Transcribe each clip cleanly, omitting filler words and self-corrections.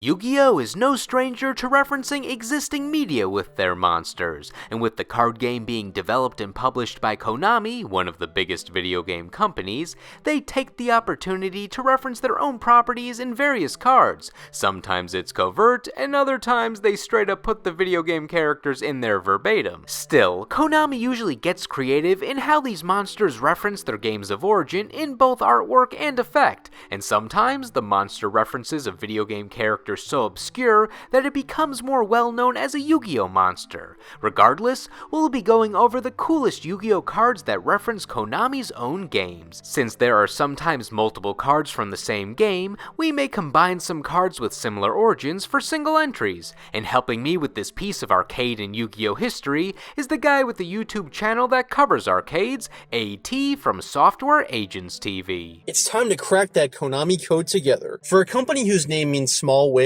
Yu-Gi-Oh! Is no stranger to referencing existing media with their monsters, and with the card game being developed and published by Konami, one of the biggest video game companies, they take the opportunity to reference their own properties in various cards. Sometimes it's covert, and other times they straight up put the video game characters in there verbatim. Still, Konami usually gets creative in how these monsters reference their games of origin in both artwork and effect, and sometimes the monster references a video game character so obscure that it becomes more well known as a Yu-Gi-Oh! Monster. Regardless, we'll be going over the coolest Yu-Gi-Oh! Cards that reference Konami's own games. Since there are sometimes multiple cards from the same game, we may combine some cards with similar origins for single entries. And helping me with this piece of arcade and Yu-Gi-Oh! History is the guy with the YouTube channel that covers arcades, AT from Software Agents TV. It's time to crack that Konami code together. For a company whose name means small waves,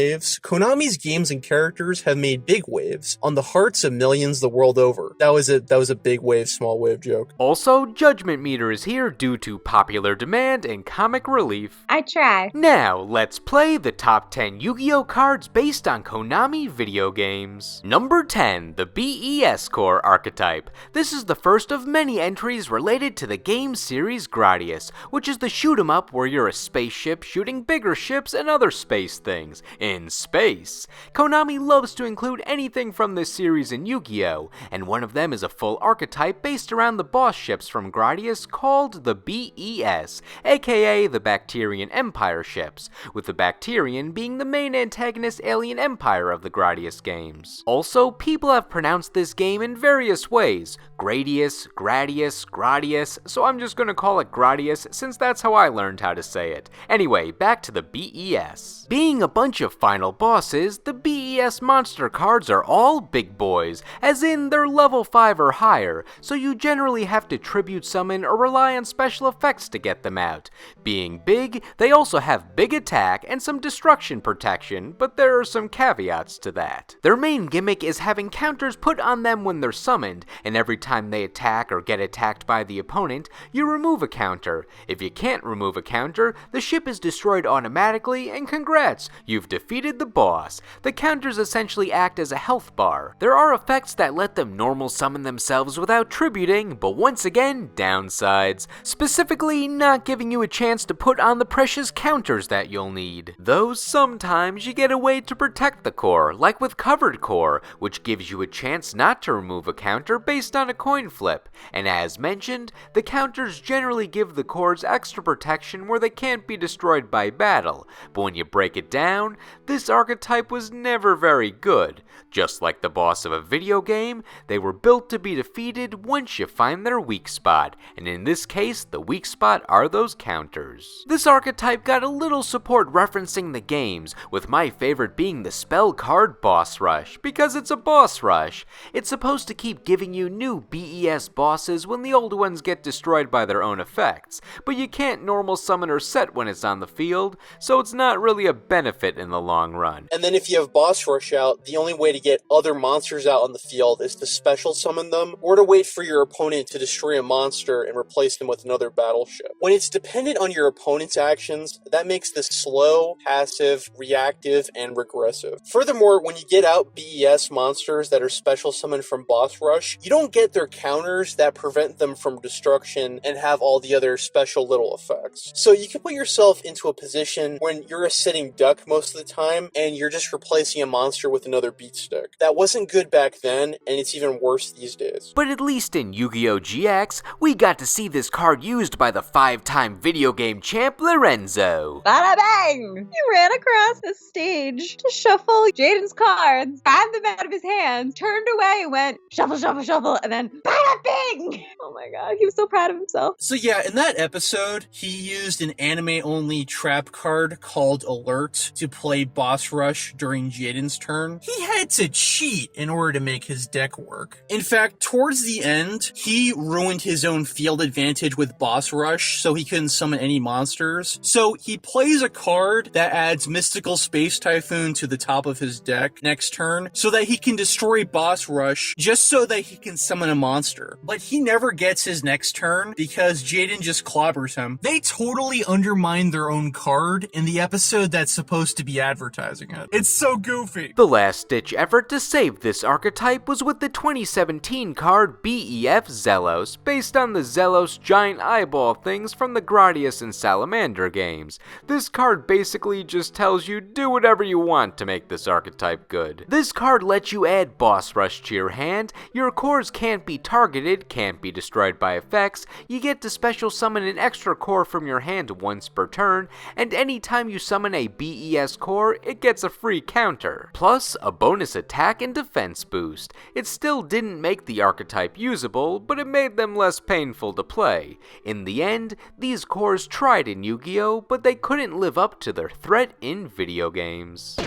Konami's games and characters have made big waves on the hearts of millions the world over. That was a big wave, small wave joke. Also, Judgment Meter is here due to popular demand and comic relief. I try. Now, let's play the top 10 Yu-Gi-Oh! Cards based on Konami video games. Number 10, the B.E.S. Core Archetype. This is the first of many entries related to the game series Gradius, which is the shoot 'em up where you're a spaceship shooting bigger ships and other space things. In space. Konami loves to include anything from this series in Yu-Gi-Oh! And one of them is a full archetype based around the boss ships from Gradius called the B.E.S., aka the Bacterian Empire ships, with the Bacterian being the main antagonist alien empire of the Gradius games. Also, people have pronounced this game in various ways, Gradius, Gradius, so I'm just gonna call it Gradius since that's how I learned how to say it. Anyway, back to the B.E.S. Being a bunch of final bosses, the B.E.S. monster cards are all big boys, as in they're level 5 or higher, so you generally have to tribute summon or rely on special effects to get them out. Being big, they also have big attack and some destruction protection, but there are some caveats to that. Their main gimmick is having counters put on them when they're summoned, and every time they attack or get attacked by the opponent, you remove a counter. If you can't remove a counter, the ship is destroyed automatically, and congrats, you've defeated the boss. The counters essentially act as a health bar. There are effects that let them normal summon themselves without tributing, but once again, downsides. Specifically, not giving you a chance to put on the precious counters that you'll need. Though sometimes you get a way to protect the core, like with Covered Core, which gives you a chance not to remove a counter based on a coin flip. And as mentioned, the counters generally give the cores extra protection where they can't be destroyed by battle, but when you break it down, this archetype was never very good. Just like the boss of a video game, they were built to be defeated once you find their weak spot, and in this case, the weak spot are those counters. This archetype got a little support referencing the games, with my favorite being the spell card Boss Rush, because it's a boss rush. It's supposed to keep giving you new B.E.S. bosses when the old ones get destroyed by their own effects, but you can't normal summon or set when it's on the field, so it's not really a benefit in the long run. And then if you have Boss Rush out, the only way to get other monsters out on the field is to special summon them, or to wait for your opponent to destroy a monster and replace them with another battleship. When it's dependent on your opponent's actions, that makes this slow, passive, reactive, and regressive. Furthermore, when you get out B.E.S. monsters that are special summoned from Boss Rush, you don't get their counters that prevent them from destruction and have all the other special little effects. So you can put yourself into a position when you're a sitting duck most of the time, and you're just replacing a monster with another beat stick. That wasn't good back then, and it's even worse these days. But at least in Yu-Gi-Oh! GX, we got to see this card used by the 5-time video game champ Lorenzo. Bada bang! He ran across the stage to shuffle Jaden's cards, grabbed them out of his hands, turned away, went shuffle, shuffle, shuffle, and then bada bing! Oh my god, he was so proud of himself. So yeah, in that episode, he used an anime-only trap card called Alert to play Boss Rush during Jaden's turn. He had to cheat in order to make his deck work. In fact, towards the end, he ruined his own field advantage with Boss Rush, so he couldn't summon any monsters. So he plays a card that adds Mystical Space Typhoon to the top of his deck next turn, so that he can destroy Boss Rush, just so that he can summon a monster. But he never gets his next turn, because Jaden just clobbers him. They totally undermine their own card in the episode that's supposed to be advertising it. It's so goofy. The last-ditch effort to save this archetype was with the 2017 card B.E.S. Zelos, based on the Zelos giant eyeball things from the Gradius and Salamander games. This card basically just tells you do whatever you want to make this archetype good. This card lets you add Boss Rush to your hand, your cores can't be targeted, can't be destroyed by effects, you get to special summon an extra core from your hand once per turn, and anytime you summon a B.E.S. core, it gets a free counter, plus a bonus attack and defense boost. It still didn't make the archetype usable, but it made them less painful to play. In the end, these cores tried in Yu-Gi-Oh!, but they couldn't live up to their threat in video games.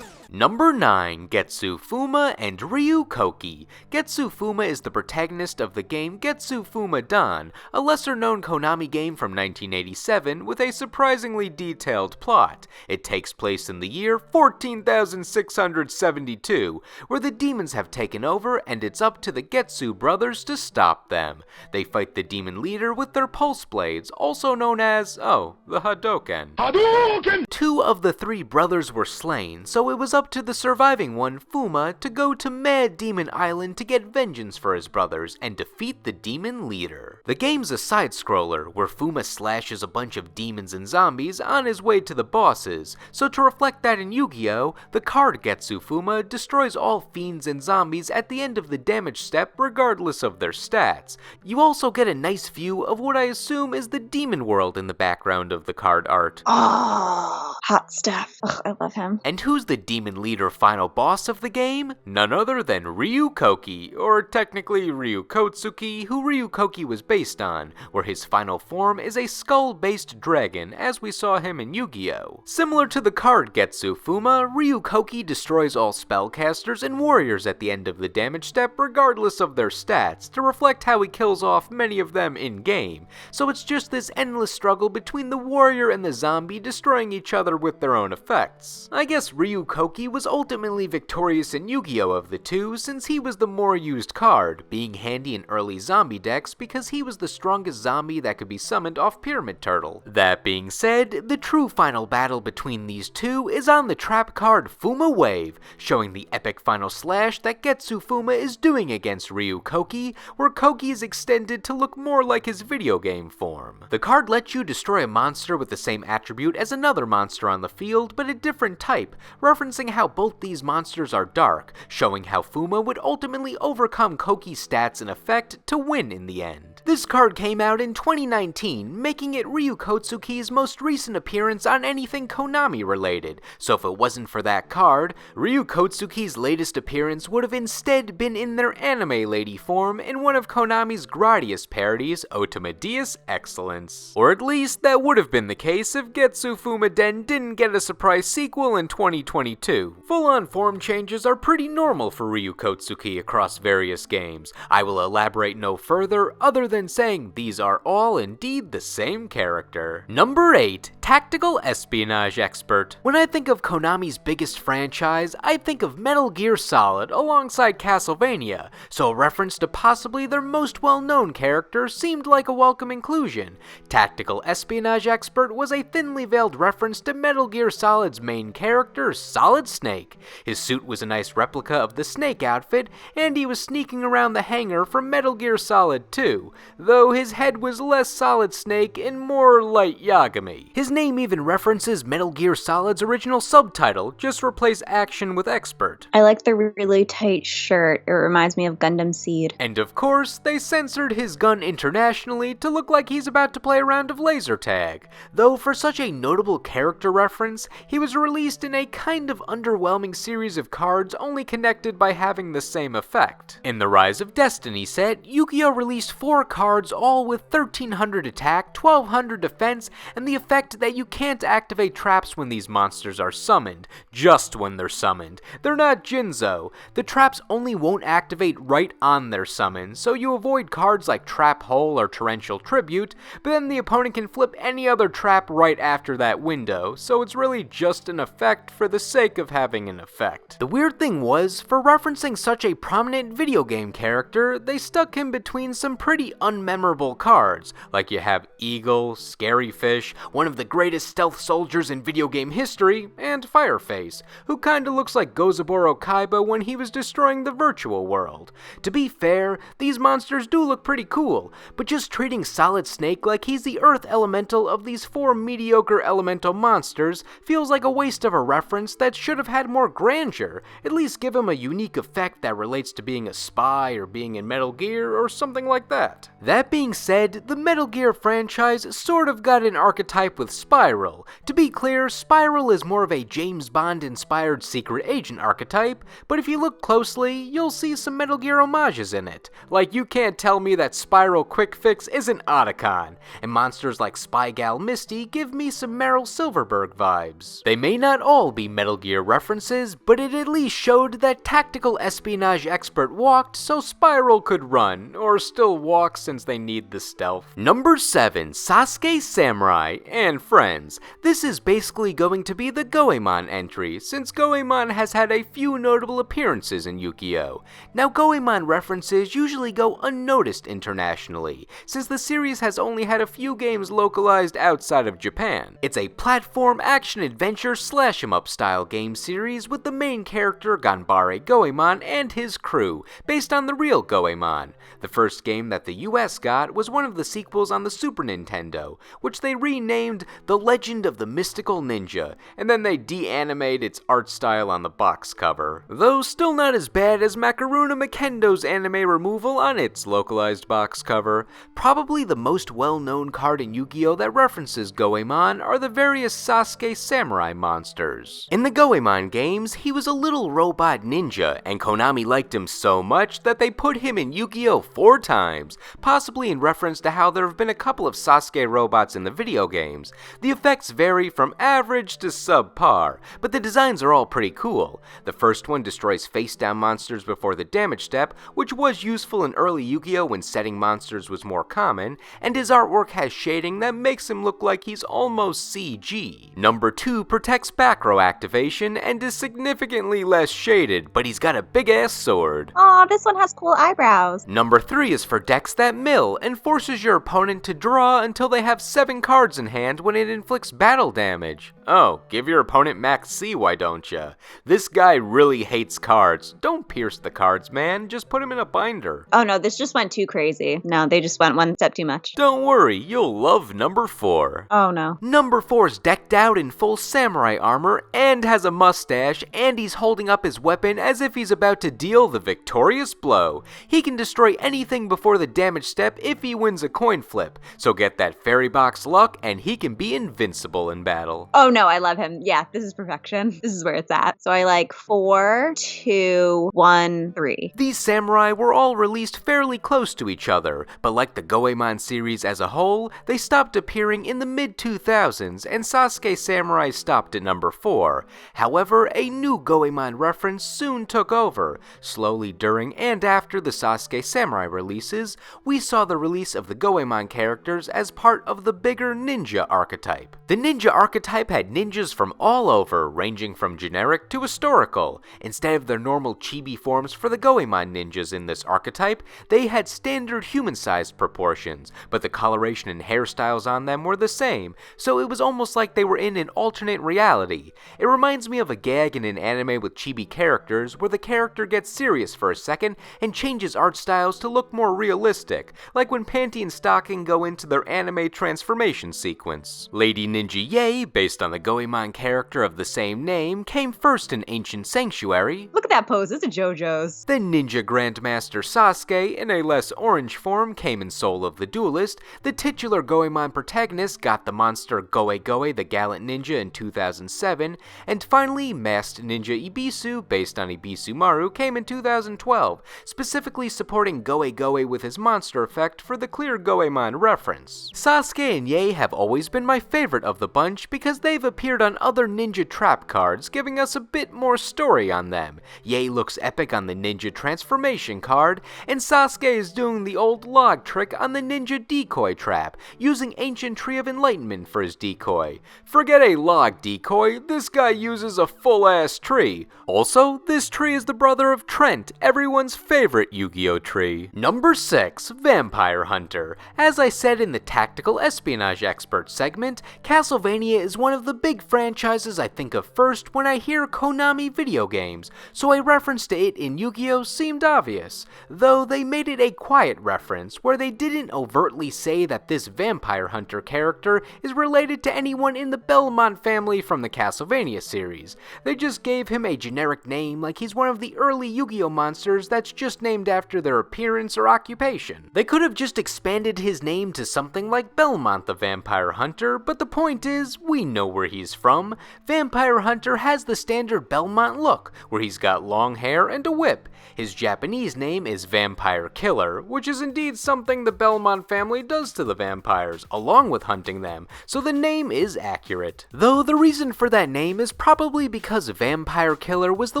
Number 9, Getsu Fuma and Ryu Koki. Getsu Fuma is the protagonist of the game Getsu Fuma Dan, a lesser-known Konami game from 1987 with a surprisingly detailed plot. It takes place in the year 14,672, where the demons have taken over and it's up to the Getsu brothers to stop them. They fight the demon leader with their pulse blades, also known as, the Hadouken. Hadouken! 2 of the 3 brothers were slain, so it was up to the surviving one, Fuma, to go to Mad Demon Island to get vengeance for his brothers and defeat the demon leader. The game's a side-scroller, where Fuma slashes a bunch of demons and zombies on his way to the bosses, so to reflect that in Yu-Gi-Oh!, the card Getsu Fuma destroys all fiends and zombies at the end of the damage step regardless of their stats. You also get a nice view of what I assume is the demon world in the background of the card art. Oh, hot stuff. Ugh, I love him. And who's the demon leader final boss of the game? None other than Ryu Koki, or technically Ryu Kotsuki, who Ryu Koki was based on, where his final form is a skull-based dragon, as we saw him in Yu-Gi-Oh! Similar to the card Getsu Fuma, Ryu Koki destroys all spellcasters and warriors at the end of the damage step regardless of their stats, to reflect how he kills off many of them in-game, so it's just this endless struggle between the warrior and the zombie destroying each other with their own effects. I guess Ryu Koki was ultimately victorious in Yu-Gi-Oh! Of the two, since he was the more used card, being handy in early zombie decks because he was the strongest zombie that could be summoned off Pyramid Turtle. That being said, the true final battle between these two is on the trap card Fuma Wave, showing the epic final slash that Getsu Fuma is doing against Ryu Koki, where Koki is extended to look more like his video game form. The card lets you destroy a monster with the same attribute as another monster on the field, but a different type, referencing how both these monsters are dark, showing how Fuma would ultimately overcome Koki's stats and effect to win in the end. This card came out in 2019, making it Ryu Kotsuki's most recent appearance on anything Konami related, so if it wasn't for that card, Ryu Kotsuki's latest appearance would have instead been in their anime lady form in one of Konami's Gradius parodies, Otamadeus Excellence. Or at least, that would have been the case if Getsu Fuma Den didn't get a surprise sequel in 2022. Full-on form changes are pretty normal for Ryu Kotsuki across various games. I will elaborate no further, other than saying these are all indeed the same character. Number 8, Tactical Espionage Expert. When I think of Konami's biggest franchise, I think of Metal Gear Solid alongside Castlevania, so a reference to possibly their most well-known character seemed like a welcome inclusion. Tactical Espionage Expert was a thinly veiled reference to Metal Gear Solid's main character, Solid Snake. His suit was a nice replica of the Snake outfit, and he was sneaking around the hangar from Metal Gear Solid 2, though his head was less Solid Snake and more Light Yagami. His name even references Metal Gear Solid's original subtitle, just replace action with expert. I like the really tight shirt. It reminds me of Gundam Seed. And of course, they censored his gun internationally to look like he's about to play a round of laser tag, though for such a notable character reference, he was released in a kind of underwhelming series of cards only connected by having the same effect. In the Rise of Destiny set, Yu-Gi-Oh! Released 4 cards all with 1300 attack, 1200 defense, and the effect that you can't activate traps when these monsters are summoned, just when they're summoned. They're not Jinzo. The traps only won't activate right on their summon, so you avoid cards like Trap Hole or Torrential Tribute, but then the opponent can flip any other trap right after that window, so it's really just an effect for the sake of having an effect. The weird thing was, for referencing such a prominent video game character, they stuck him between some pretty unmemorable cards, like you have Eagle, Scary Fish, one of the greatest stealth soldiers in video game history, and Fireface, who kinda looks like Gozaburo Kaiba when he was destroying the virtual world. To be fair, these monsters do look pretty cool, but just treating Solid Snake like he's the Earth elemental of these 4 mediocre elemental monsters feels like a waste of a reference that should have had more grandeur. At least give him a unique effect that relates to being a spy or being in Metal Gear or something like that. That being said, the Metal Gear franchise sort of got an archetype with Spiral. To be clear, Spiral is more of a James Bond-inspired secret agent archetype, but if you look closely, you'll see some Metal Gear homages in it. Like, you can't tell me that Spiral Quick Fix isn't Otacon, and monsters like Spy Gal Misty give me some Meryl Silverberg vibes. They may not all be Metal Gear references, but it at least showed that tactical espionage expert walked so Spiral could run, or still walk since they need the stealth. Number 7, Sasuke Samurai and Friends. This is basically going to be the Goemon entry, since Goemon has had a few notable appearances in Yu-Gi-Oh! Now Goemon references usually go unnoticed internationally, since the series has only had a few games localized outside of Japan. It's a platform action-adventure slash-em-up style game series with the main character Ganbare Goemon and his crew, based on the real Goemon. The first game that the US got was one of the sequels on the Super Nintendo, which they renamed The Legend of the Mystical Ninja, and then they de-animate its art style on the box cover. Though still not as bad as Makaruna Makendo's anime removal on its localized box cover. Probably the most well-known card in Yu-Gi-Oh! That references Goemon are the various Sasuke Samurai monsters. In the Goemon games, he was a little robot ninja, and Konami liked him so much that they put him in Yu-Gi-Oh! 4 times, possibly in reference to how there have been a couple of Sasuke robots in the video games. The effects vary from average to subpar, but the designs are all pretty cool. The first one destroys face-down monsters before the damage step, which was useful in early Yu-Gi-Oh! When setting monsters was more common, and his artwork has shading that makes him look like he's almost CG. Number 2 protects back row activation and is significantly less shaded, but he's got a big-ass sword. Aw, this one has cool eyebrows. Number 3 is for decks that mill and forces your opponent to draw until they have 7 cards in hand when it inflicts battle damage. Oh, give your opponent max C, why don't ya? This guy really hates cards. Don't pierce the cards, man. Just put them in a binder. Oh no, this just went too crazy. No, they just went one step too much. Don't worry, you'll love number 4. Oh no. Number 4's decked out in full samurai armor and has a mustache, and he's holding up his weapon as if he's about to deal the victorious blow. He can destroy anything before the damage step if he wins a coin flip, so get that fairy box luck and he can be invincible in battle. Oh no, I love him. Yeah, this is perfection. This is where it's at. So I like 4, 2, 1, 3. These samurai were all released fairly close to each other, but like the Goemon series as a whole, they stopped appearing in the mid-2000s, and Sasuke Samurai stopped at number 4. However, a new Goemon reference soon took over. Slowly during and after the Sasuke Samurai releases, we saw the release of the Goemon characters as part of the bigger ninja archetype. The ninja archetype had ninjas from all over, ranging from generic to historical. Instead of their normal chibi forms for the Goemon ninjas in this archetype, they had standard human-sized proportions, but the coloration and hairstyles on them were the same, so it was almost like they were in an alternate reality. It reminds me of a gag in an anime with chibi characters where the character gets serious for a second and changes art styles to look more realistic, like when Panty and Stocking go into their anime transformation sequence. Lady Ninja Yae, based on the Goemon character of the same name, came first in Ancient Sanctuary. Look at that pose, it's a JoJo's. Then Ninja Grandmaster Sasuke, in a less orange form, came in Soul of the Duelist. The titular Goemon protagonist got the monster Goe Goe the Gallant Ninja in 2007, and finally Masked Ninja Ibisu, based on Ibisu Maru, came in 2012, specifically supporting Goe Goe with his monster effect for the clear Goemon reference. Sasuke and Yae have always been my favorite of the bunch because they've they've appeared on other Ninja Trap cards, giving us a bit more story on them. Yae looks epic on the Ninja Transformation card, and Sasuke is doing the old log trick on the Ninja Decoy Trap, using Ancient Tree of Enlightenment for his decoy. Forget a log decoy, this guy uses a full-ass tree. Also, this tree is the brother of Trent, everyone's favorite Yu-Gi-Oh! Tree. Number 6. Vampire Hunter. As I said in the Tactical Espionage Expert segment, Castlevania is one of the big franchises I think of first when I hear Konami video games, so a reference to it in Yu-Gi-Oh! Seemed obvious, though they made it a quiet reference where they didn't overtly say that this Vampire Hunter character is related to anyone in the Belmont family from the Castlevania series. They just gave him a generic name like he's one of the early Yu-Gi-Oh! Monsters that's just named after their appearance or occupation. They could have just expanded his name to something like Belmont the Vampire Hunter, but the point is, we know where he's from. Vampire Hunter has the standard Belmont look, where he's got long hair and a whip. His Japanese name is Vampire Killer, which is indeed something the Belmont family does to the vampires, along with hunting them, so the name is accurate. Though the reason for that name is probably because Vampire Killer was the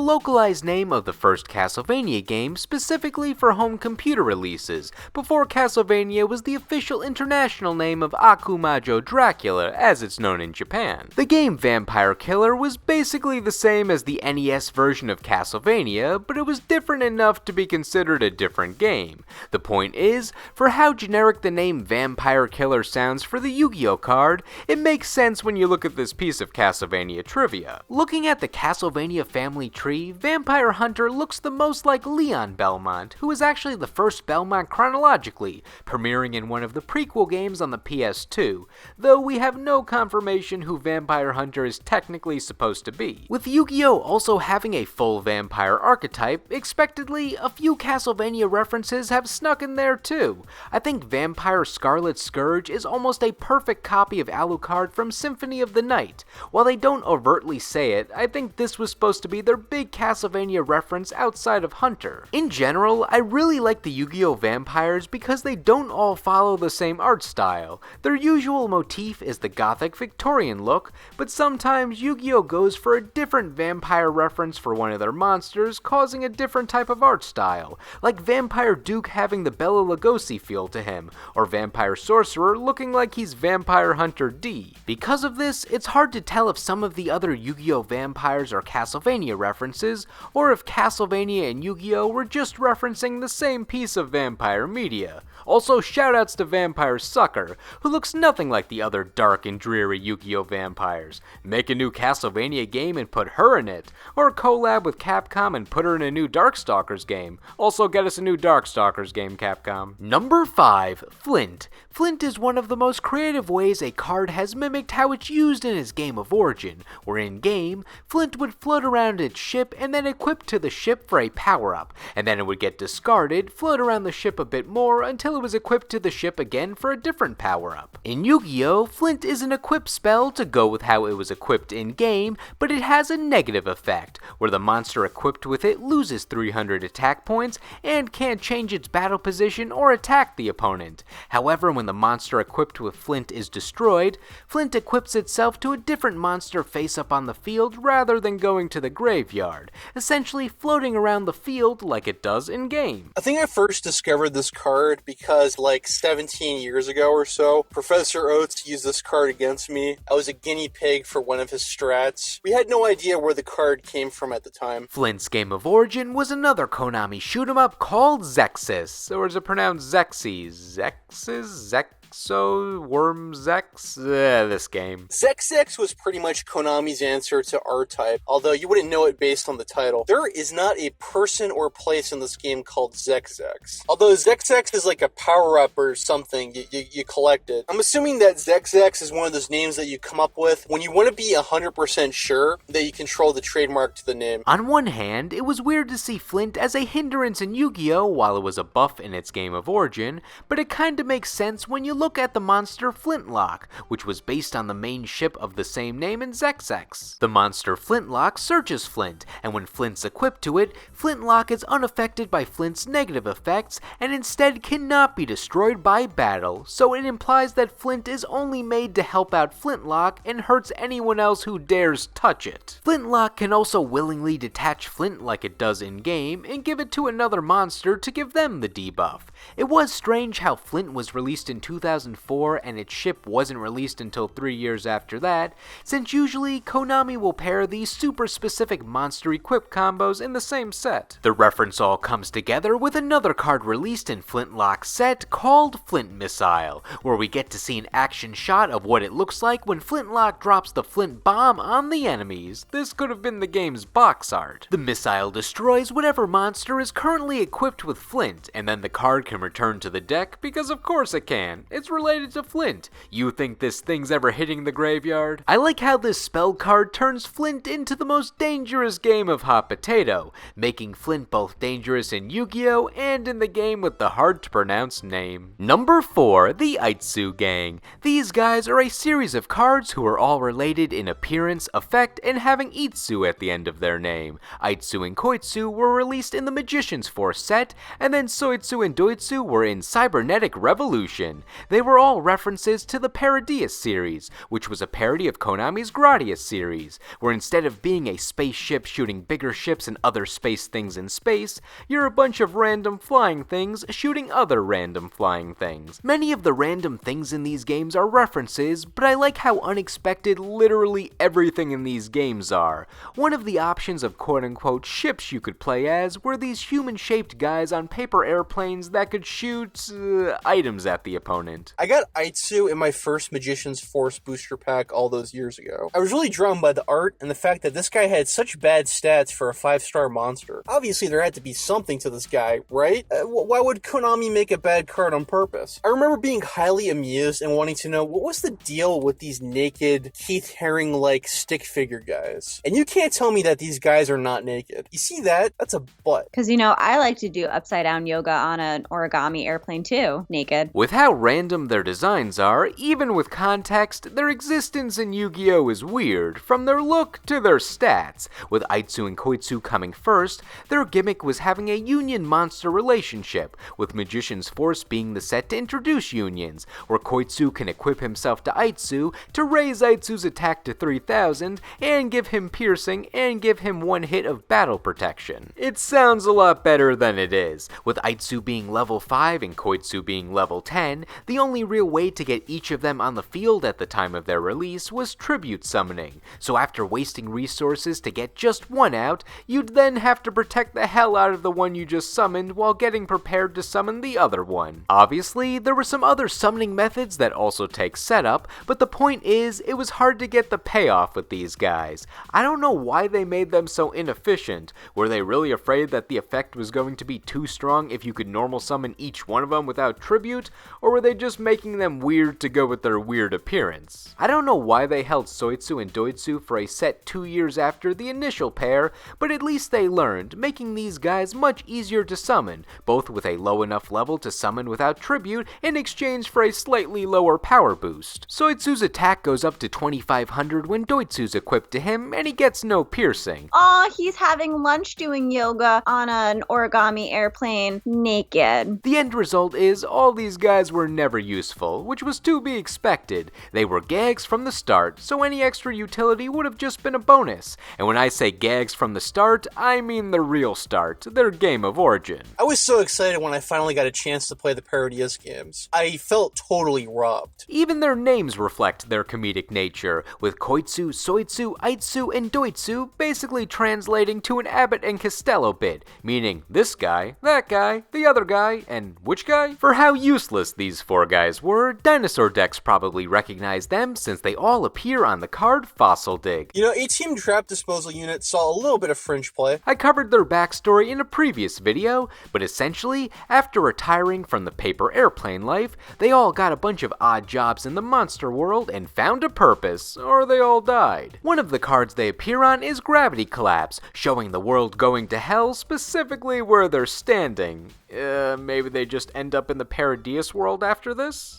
localized name of the first Castlevania game specifically for home computer releases, before Castlevania was the official international name of Akumajo Dracula, as it's known in Japan. The game Vampire Killer was basically the same as the NES version of Castlevania, but it was different enough to be considered a different game. The point is, for how generic the name Vampire Killer sounds for the Yu-Gi-Oh! Card, it makes sense when you look at this piece of Castlevania trivia. Looking at the Castlevania family tree, Vampire Hunter looks the most like Leon Belmont, who is actually the first Belmont chronologically, premiering in one of the prequel games on the PS2, though we have no confirmation who Vampire Hunter is technically supposed to be. With Yu-Gi-Oh! Also having a full vampire archetype, expectedly, a few Castlevania references have snuck in there too. I think Vampire Scarlet Scourge is almost a perfect copy of Alucard from Symphony of the Night. While they don't overtly say it, I think this was supposed to be their big Castlevania reference outside of Hunter. In general, I really like the Yu-Gi-Oh! Vampires because they don't all follow the same art style. Their usual motif is the gothic Victorian look, but sometimes Yu-Gi-Oh! Goes for a different vampire reference for one of their monsters, causing a different type of art style, like Vampire Duke having the Bela Lugosi feel to him, or Vampire Sorcerer looking like he's Vampire Hunter D. Because of this, it's hard to tell if some of the other Yu-Gi-Oh! Vampires are Castlevania references, or if Castlevania and Yu-Gi-Oh! Were just referencing the same piece of vampire media. Also, shoutouts to Vampire Sucker, who looks nothing like the other dark and dreary Yu-Gi-Oh! Vampires. Make a new Castlevania game and put her in it, or collab with Capcom and put her in a new Darkstalkers game. Also get us a new Darkstalkers game, Capcom. Number 5. Flint. Flint is one of the most creative ways a card has mimicked how it's used in its game of origin, where in-game, Flint would float around its ship and then equip to the ship for a power-up, and then it would get discarded, float around the ship a bit more until it was equipped to the ship again for a different power-up. In Yu-Gi-Oh!, Flint is an equip spell to go with how it was equipped in-game, but it has a negative effect, where the monster equipped with it loses 300 attack points and can't change its battle position or attack the opponent. However, when the monster equipped with Flint is destroyed, Flint equips itself to a different monster face up on the field rather than going to the graveyard, essentially floating around the field like it does in-game. I think I first discovered this card because like 17 years ago or so, Professor Oates used this card against me. I was a guinea pig for one of his strats. We had no idea where the card came from at the time. Flint's game of origin was another Konami shoot-'em-up called Zexis, or is it pronounced Zexis? Zexis? Wormzex? This game. Zexix was pretty much Konami's answer to R-Type, although you wouldn't know it based on the title. There is not a person or place in this game called Zexix. Although Zexix is like a power-up or something, you collect it. I'm assuming that Zexix is one of those names that you come up with when you want to be 100% sure that you control the trademark to the name. On one hand, it was weird to see Flint as a hindrance in Yu-Gi-Oh! While it was a buff in its game of origin, but it kinda makes sense when you look at the monster Flintlock, which was based on the main ship of the same name in Zexx. The monster Flintlock searches Flint, and when Flint's equipped to it, Flintlock is unaffected by Flint's negative effects and instead cannot be destroyed by battle, so it implies that Flint is only made to help out Flintlock and hurts anyone else who dares touch it. Flintlock can also willingly detach Flint like it does in-game and give it to another monster to give them the debuff. It was strange how Flint was released in 2004 and its ship wasn't released until 3 years after that, since usually Konami will pair these super specific monster equip combos in the same set. The reference all comes together with another card released in Flintlock's set called Flint Missile, where we get to see an action shot of what it looks like when Flintlock drops the Flint bomb on the enemies. This could have been the game's box art. The missile destroys whatever monster is currently equipped with Flint, and then the card can return to the deck because of course it can. It's related to Flint. You think this thing's ever hitting the graveyard? I like how this spell card turns Flint into the most dangerous game of hot potato, making Flint both dangerous in Yu-Gi-Oh! And in the game with the hard to pronounce name. Number 4, the Aitsu Gang. These guys are a series of cards who are all related in appearance, effect, and having Itsu at the end of their name. Aitsu and Koitsu were released in the Magician's Force set, and then Soitsu and Doitsu were in Cybernetic Revolution. They were all references to the Paradius series, which was a parody of Konami's Gradius series, where instead of being a spaceship shooting bigger ships and other space things in space, you're a bunch of random flying things shooting other random flying things. Many of the random things in these games are references, but I like how unexpected literally everything in these games are. One of the options of quote-unquote ships you could play as were these human-shaped guys on paper airplanes that could shoot items at the opponent. I got Aitsu in my first Magician's Force booster pack all those years ago. I was really drawn by the art and the fact that this guy had such bad stats for a 5-star monster. Obviously there had to be something to this guy, right? Why would Konami make a bad card on purpose? I remember being highly amused and wanting to know what was the deal with these naked Keith Haring-like stick figure guys. And you can't tell me that these guys are not naked. You see that? That's a butt. Because, you know, I like to do upside down yoga on an origami airplane too, naked. With how random their designs are, even with context, their existence in Yu-Gi-Oh! Is weird, from their look to their stats. With Aitsu and Koitsu coming first, their gimmick was having a union-monster relationship, with Magician's Force being the set to introduce unions, where Koitsu can equip himself to Aitsu to raise Aitsu's attack to 3000 and give him piercing and give him 1 hit of battle protection. It sounds a lot better than it is. With Aitsu being level 5 and Koitsu being level 10, the only real way to get each of them on the field at the time of their release was tribute summoning, so after wasting resources to get just one out, you'd then have to protect the hell out of the one you just summoned while getting prepared to summon the other one. Obviously, there were some other summoning methods that also take setup, but the point is, it was hard to get the payoff with these guys. I don't know why they made them so inefficient. Were they really afraid that the effect was going to be too strong if you could normal summon each one of them without tribute, or were they just making them weird to go with their weird appearance? I don't know why they held Soitsu and Doitsu for a set 2 years after the initial pair, but at least they learned, making these guys much easier to summon, both with a low enough level to summon without tribute in exchange for a slightly lower power boost. Soitsu's attack goes up to 2500 when Doitsu's equipped to him, and he gets no piercing. Aw, he's having lunch doing yoga on an origami airplane naked. The end result is all these guys were never useful, which was to be expected. They were gags from the start, so any extra utility would have just been a bonus. And when I say gags from the start, I mean the real start, their game of origin. I was so excited when I finally got a chance to play the Paradius games. I felt totally robbed. Even their names reflect their comedic nature, with Koitsu, Soitsu, Aitsu, and Doitsu basically translating to an Abbott and Costello bit, meaning this guy, that guy, the other guy, and which guy? For how useless these 4 guys were, dinosaur decks probably recognize them since they all appear on the card Fossil Dig. You know, A-Team Trap Disposal Unit saw a little bit of fringe play. I covered their backstory in a previous video, but essentially, after retiring from the paper airplane life, they all got a bunch of odd jobs in the monster world and found a purpose, or they all died. One of the cards they appear on is Gravity Collapse, showing the world going to hell, specifically where they're standing. Maybe they just end up in the Paradius world after after this?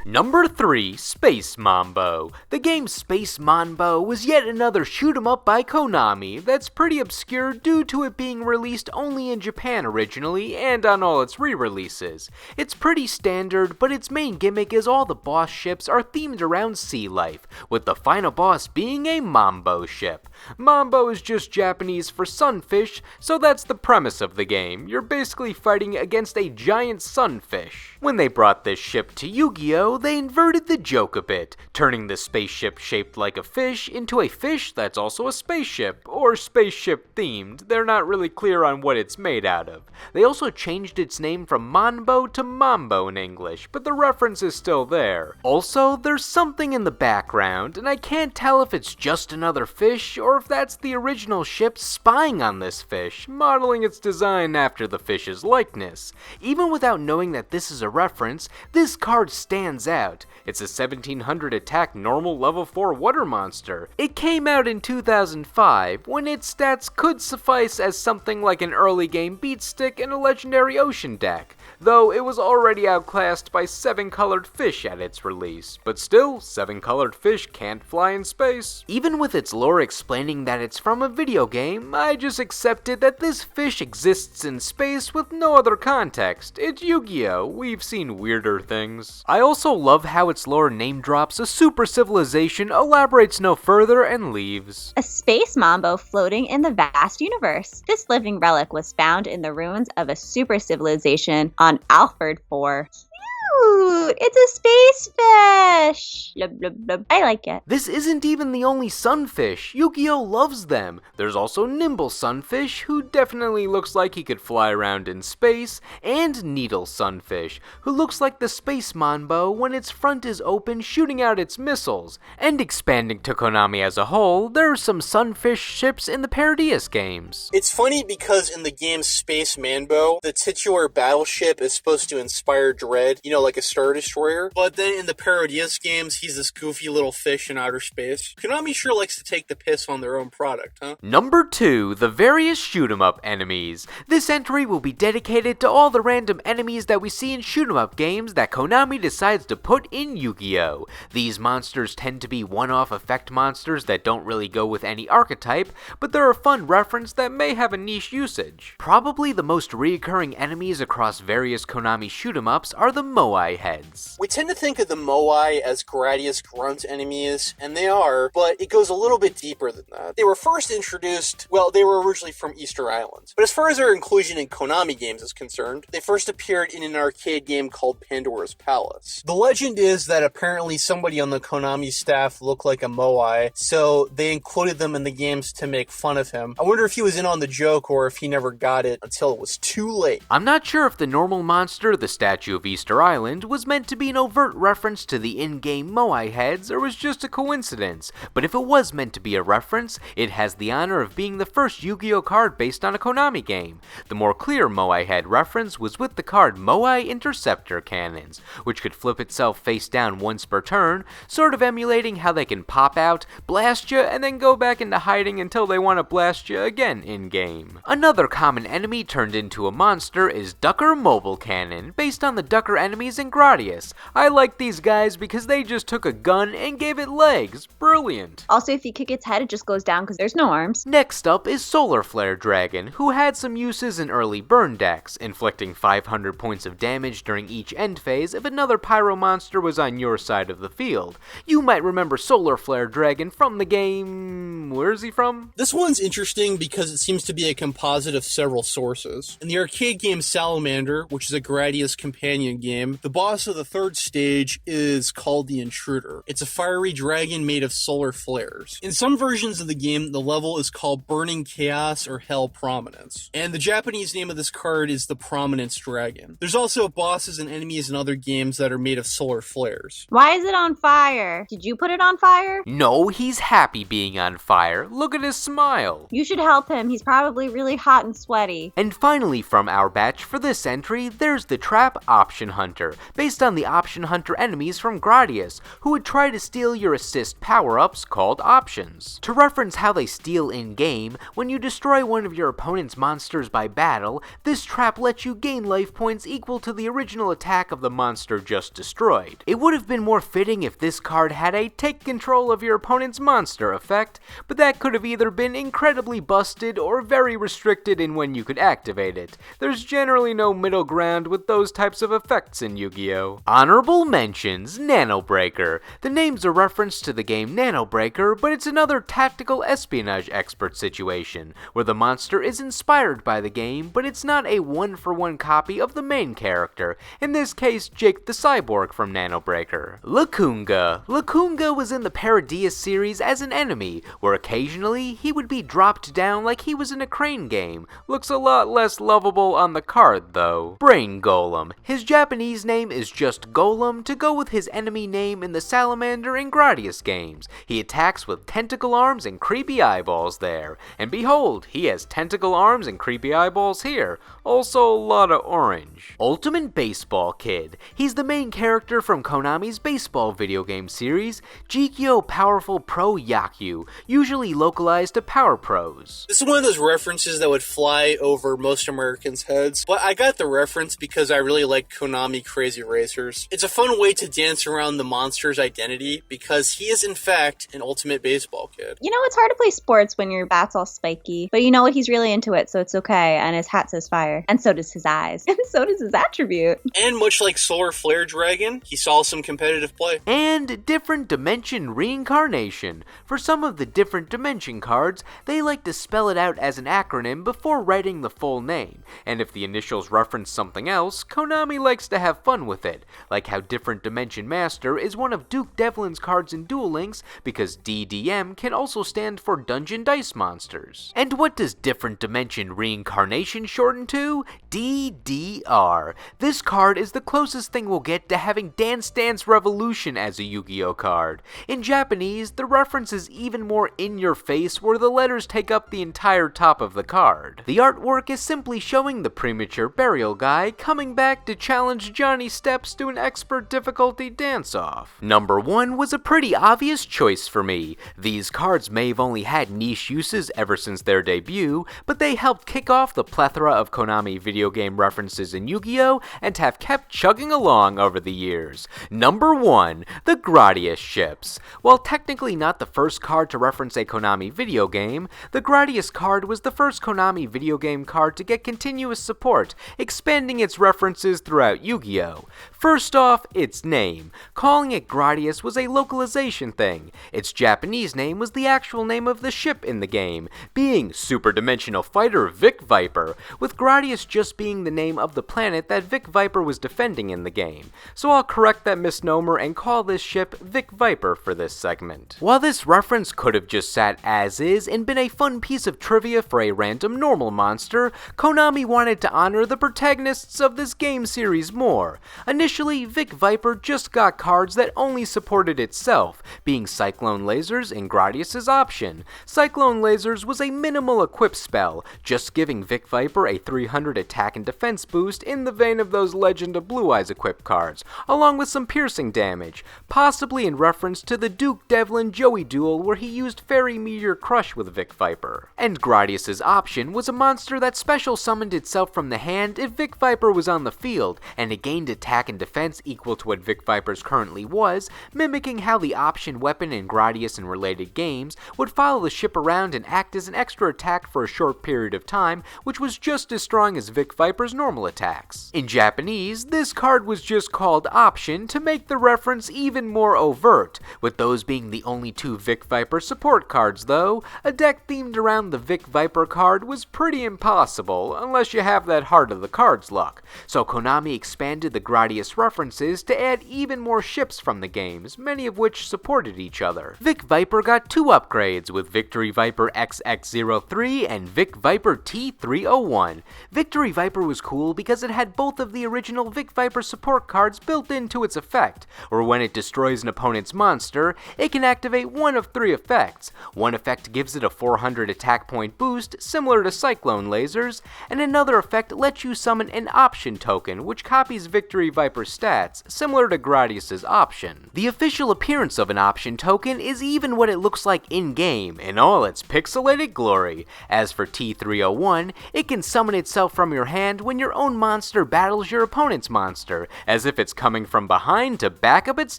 Number 3, Space Mambo. The game Space Mambo was yet another shoot-'em-up by Konami that's pretty obscure due to it being released only in Japan originally and on all its re-releases. It's pretty standard, but its main gimmick is all the boss ships are themed around sea life, with the final boss being a Mambo ship. Mambo is just Japanese for sunfish, so that's the premise of the game. You're basically fighting against a giant sunfish. When they brought this ship to Yu-Gi-Oh!, they inverted the joke a bit, turning the spaceship shaped like a fish into a fish that's also a spaceship, or spaceship themed. They're not really clear on what it's made out of. They also changed its name from Manbo to Mambo in English, but the reference is still there. Also, there's something in the background, and I can't tell if it's just another fish or if that's the original ship spying on this fish, modeling its design after the fish's likeness. Even without knowing that this is a reference, this card stands out. It's a 1700 attack normal level 4 water monster. It came out in 2005, when its stats could suffice as something like an early game beat stick in a legendary ocean deck, though it was already outclassed by 7-colored fish at its release. But still, 7-colored fish can't fly in space. Even with its lore explaining that it's from a video game, I just accepted that this fish exists in space with no other context. It's Yu-Gi-Oh! We've seen weirder things. I also love how its lore name drops a super civilization, elaborates no further, and leaves. A space mambo floating in the vast universe. This living relic was found in the ruins of a super civilization on Alfred 4. Cute! It's a space fish! Blub, blub, blub. I like it. This isn't even the only sunfish. Yu-Gi-Oh! Loves them. There's also Nimble Sunfish, who definitely looks like he could fly around in space, and Needle Sunfish, who looks like the Space Manbo when its front is open shooting out its missiles. And expanding to Konami as a whole, there are some sunfish ships in the Parodius games. It's funny because in the game Space Manbo, the titular battleship is supposed to inspire dread, like a Star Destroyer. But then in the Parodius games, he's this goofy little fish in outer space. Konami sure likes to take the piss on their own product, huh? Number 2, the various shoot-'em-up enemies. This entry will be dedicated to all the random enemies that we see in shoot-'em-up games that Konami decides to put in Yu-Gi-Oh! These monsters tend to be one-off effect monsters that don't really go with any archetype, but they're a fun reference that may have a niche usage. Probably the most reoccurring enemies across various Konami shoot-'em-ups are the Moai heads. We tend to think of the Moai as Gradius grunt enemies, and they are, but it goes a little bit deeper than that. They were first introduced, they were originally from Easter Island. But as far as their inclusion in Konami games is concerned, they first appeared in an arcade game called Pandora's Palace. The legend is that apparently somebody on the Konami staff looked like a Moai, so they included them in the games to make fun of him. I wonder if he was in on the joke or if he never got it until it was too late. I'm not sure if the normal monster, the Statue of Easter Island, was meant to be an overt reference to the in-game Moai heads or was just a coincidence, but if it was meant to be a reference, it has the honor of being the first Yu-Gi-Oh! Card based on a Konami game. The more clear Moai head reference was with the card Moai Interceptor Cannons, which could flip itself face down once per turn, sort of emulating how they can pop out, blast you, and then go back into hiding until they want to blast you again in-game. Another common enemy turned into a monster is Ducker Mobile Cannon, based on the Ducker enemies in Gradius. I like these guys because they just took a gun and gave it legs. Brilliant. Also, if you kick its head, it just goes down because there's no arms. Next up is Solar Flare Dragon, who had some uses in early burn decks, inflicting 500 points of damage during each end phase if another pyro monster was on your side of the field. You might remember Solar Flare Dragon from the game... where is he from? This one's interesting because it seems to be a composite of several sources. In the arcade game Salamander, which is a Gradius companion game, the boss of the third stage is called the Intruder. It's a fiery dragon made of solar flares. In some versions of the game, the level is called Burning Chaos or Hell Prominence. And the Japanese name of this card is the Prominence Dragon. There's also bosses and enemies in other games that are made of solar flares. Why is it on fire? Did you put it on fire? No, he's happy being on fire. Look at his smile. You should help him. He's probably really hot and sweaty. And finally from our batch for this entry, there's the Trap Option Hunter, based based on the Option Hunter enemies from Gradius, who would try to steal your assist power-ups called options. To reference how they steal in-game, when you destroy one of your opponent's monsters by battle, this trap lets you gain life points equal to the original attack of the monster just destroyed. It would have been more fitting if this card had a take control of your opponent's monster effect, but that could have either been incredibly busted or very restricted in when you could activate it. There's generally no middle ground with those types of effects in Yu-Gi-Oh! Honorable mentions: Nano Breaker. The name's a reference to the game Nano Breaker, but it's another tactical espionage expert situation, where the monster is inspired by the game, but it's not a one-for-one copy of the main character, in this case Jake the Cyborg from Nano Breaker. Lacunga. Lacunga was in the Paradias series as an enemy, where occasionally he would be dropped down like he was in a crane game. Looks a lot less lovable on the card though. Brain Golem. His Japanese name is just Golem to go with his enemy name in the Salamander and Gradius games. He attacks with tentacle arms and creepy eyeballs there. And behold, he has tentacle arms and creepy eyeballs here. Also a lot of orange. Ultimate Baseball Kid. He's the main character from Konami's baseball video game series, Jikyo Powerful Pro Yakyu, usually localized to Power Pros. This is one of those references that would fly over most Americans' heads, but I got the reference because I really like Konami Crazy Racers. It's a fun way to dance around the monster's identity because he is in fact an ultimate baseball kid. You know, it's hard to play sports when your bat's all spiky, but you know what? He's really into it, so it's okay. And his hat says fire. And so does his eyes. And so does his attribute. And much like Solar Flare Dragon, he saw some competitive play. And Different Dimension Reincarnation. For some of the Different Dimension cards, they like to spell it out as an acronym before writing the full name. And if the initials reference something else, Konami likes to have fun with it. Like how Different Dimension Master is one of Duke Devlin's cards in Duel Links because DDM can also stand for Dungeon Dice Monsters. And what does Different Dimension Reincarnation shorten to? DDR. This card is the closest thing we'll get to having Dance Dance Revolution as a Yu-Gi-Oh card. In Japanese, the reference is even more in your face where the letters take up the entire top of the card. The artwork is simply showing the premature burial guy coming back to challenge Johnny Steps to an expert difficulty dance-off. Number 1 was a pretty obvious choice for me. These cards may have only had niche uses ever since their debut, but they helped kick off the plethora of Konami video game references in Yu-Gi-Oh! And have kept chugging along over the years. Number 1, the Gradius ships. While technically not the first card to reference a Konami video game, the Gradius card was the first Konami video game card to get continuous support, expanding its references throughout Yu-Gi-Oh! First off, its name. Calling it Gradius was a localization thing. Its Japanese name was the actual name of the ship in the game, being Super Dimensional Fighter Vic Viper, with Gradius just being the name of the planet that Vic Viper was defending in the game. So I'll correct that misnomer and call this ship Vic Viper for this segment. While this reference could have just sat as is and been a fun piece of trivia for a random normal monster, Konami wanted to honor the protagonists of this game series more. Initially, Vic Viper just got cards that only supported itself, being Cyclone Lasers and Gradius' option. Cyclone Lasers was a minimal equip spell, just giving Vic Viper a 300 attack and defense boost in the vein of those Legend of Blue Eyes equipped cards, along with some piercing damage, possibly in reference to the Duke Devlin Joey duel where he used Fairy Meteor Crush with Vic Viper. And Gradius' option was a monster that special summoned itself from the hand if Vic Viper was on the field, and it gained attack and defense equal to what Vic Viper's currently was, mimicking how the option weapon in Gradius and related games would follow the ship around and act as an extra attack for a short period of time, which was just as strong as Vic Viper's normal attacks. In Japanese, this card was just called Option to make the reference even more overt, with those being the only 2 Vic Viper support cards though. A deck themed around the Vic Viper card was pretty impossible, unless you have that Heart of the Cards luck, so Konami expanded the Gradius references to add even more ships from the games, many of which supported each other. Vic Viper got 2 upgrades with Victory Viper XX03 and Vic Viper T301. Victory Viper was cool because it had both of the original Vic Viper support cards built into its effect, or when it destroys an opponent's monster, it can activate one of 3 effects. One effect gives it a 400 attack point boost, similar to Cyclone Lasers, and another effect lets you summon an option token, which copies Victory Viper's stats, similar to Gradius's option. The official appearance of an option token is even what it looks like in-game, in all its pixelated glory. As for T301, it can summon itself from your hand when your own monster battles your opponent's monster, as if it's coming from behind to back up its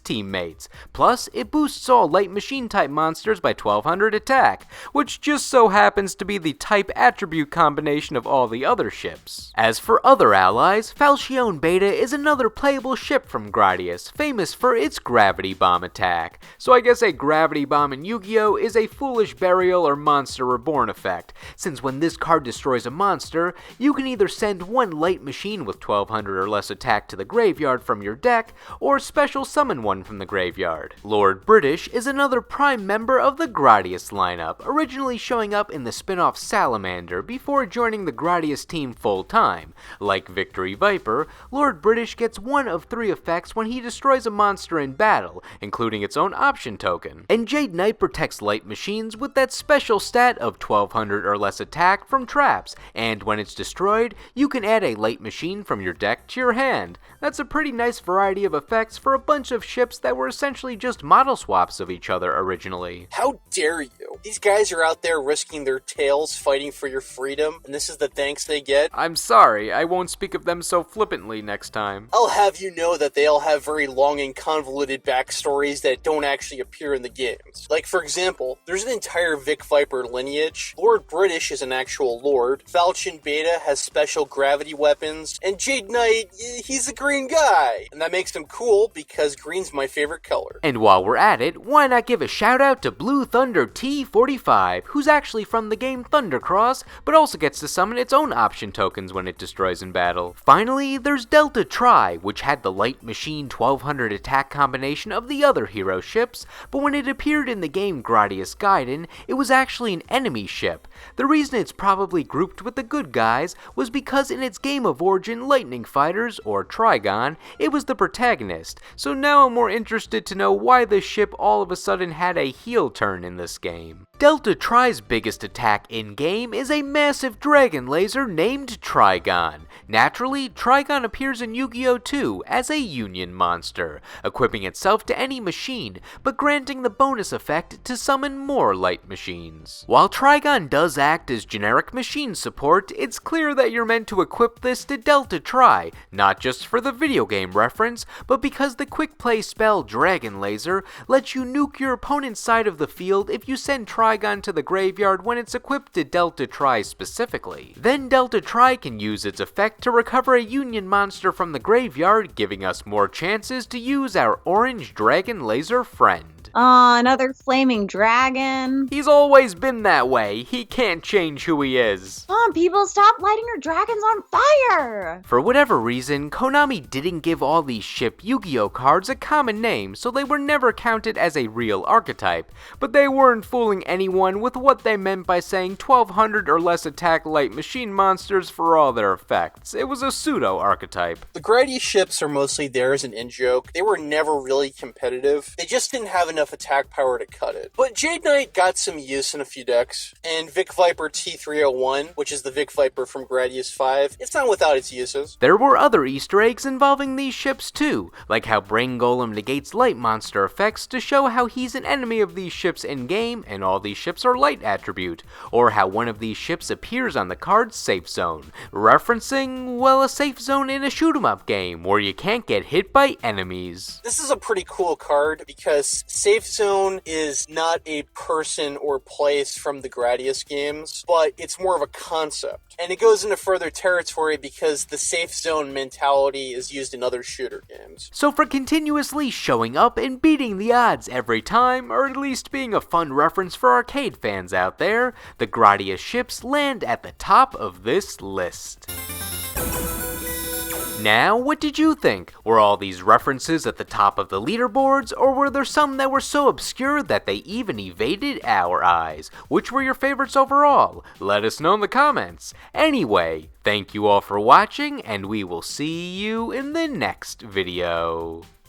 teammates. Plus, it boosts all light machine type monsters by 1200 attack, which just so happens to be the type attribute combination of all the other ships. As for other allies, Falchion Beta is another playable ship from Gradius, famous for its gravity bomb attack. So I guess a gravity bomb in Yu-Gi-Oh! Is a foolish burial or monster reborn effect, since when this card destroys a monster, you can either send one light machine with 1200 or less attack to the graveyard from your deck, or special summon one from the graveyard. Lord British is another prime member of the Gradius lineup, originally showing up in the spin-off Salamander before joining the Gradius team full-time. Like Victory Viper, Lord British gets one of 3 effects when he destroys a monster in battle, including its own option token. And Jade Knight protects light machines with that special stat of 1200 or less attack from traps, and when it's destroyed, you can add a light machine from your deck to your hand. That's a pretty nice variety of effects for a bunch of ships that were essentially just model swaps of each other originally. How dare you? These guys are out there risking their tails fighting for your freedom, and this is the thanks they get? I'm sorry, I won't speak of them so flippantly next time. I'll have you know that they all have very long and convoluted backstories that don't actually appear in the games. Like, for example, there's an entire Vic Viper lineage, Lord British is an actual lord, Falchion Beta has special gravity weapons, and Jade Knight, he's a green guy. And that makes him cool because green's my favorite color. And while we're at it, why not give a shout out to Blue Thunder T45, who's actually from the game Thundercross, but also gets to summon its own option tokens when it destroys in battle. Finally, there's Delta Tri, which had the light machine 1200 attack combination of the other hero ships, but when it appeared in the game Gradius Gaiden, it was actually an enemy ship. The reason it's probably grouped with the good guys was because in its game of origin Lightning Fighters, or Trigon, it was the protagonist, so now I'm more interested to know why this ship all of a sudden had a heel turn in this game. Delta Tri's biggest attack in-game is a massive dragon laser named Trigon. Naturally, Trigon appears in Yu-Gi-Oh! 2 as a union monster, equipping itself to any machine, but granting the bonus effect to summon more light machines. While Trigon does act as generic machine support, it's clear that you're meant to equip this to Delta Tri, not just for the video game reference, but because the quick play spell Dragon Laser lets you nuke your opponent's side of the field if you send Trigon to the graveyard when it's equipped to Delta Tri specifically. Then Delta Tri can use its effect to recover a union monster from the graveyard, giving us more chances to use our orange Dragon Laser friend. Another flaming dragon. He's always been that way. He can't change who he is. People, stop lighting your dragons on fire! For whatever reason, Konami didn't give all these ship Yu-Gi-Oh! Cards a common name, so they were never counted as a real archetype. But they weren't fooling anyone with what they meant by saying 1200 or less attack light machine monsters for all their effects. It was a pseudo-archetype. The Gradius ships are mostly there as an in-joke. They were never really competitive. They just didn't have enough attack power to cut it. But Jade Knight got some use in a few decks, and Vic Viper T301, which is the Vic Viper from Gradius 5, it's not without its uses. There were other Easter eggs involving these ships too, like how Brain Golem negates light monster effects to show how he's an enemy of these ships in-game and all these ships are light attribute, or how one of these ships appears on the card's safe zone, referencing, well, a safe zone in a shoot-'em-up game where you can't get hit by enemies. This is a pretty cool card because Safe Zone is not a person or place from the Gradius games, but it's more of a concept. And it goes into further territory because the Safe Zone mentality is used in other shooter games. So for continuously showing up and beating the odds every time, or at least being a fun reference for arcade fans out there, the Gradius ships land at the top of this list. Now, what did you think? Were all these references at the top of the leaderboards, or were there some that were so obscure that they even evaded our eyes? Which were your favorites overall? Let us know in the comments. Anyway, thank you all for watching, and we will see you in the next video.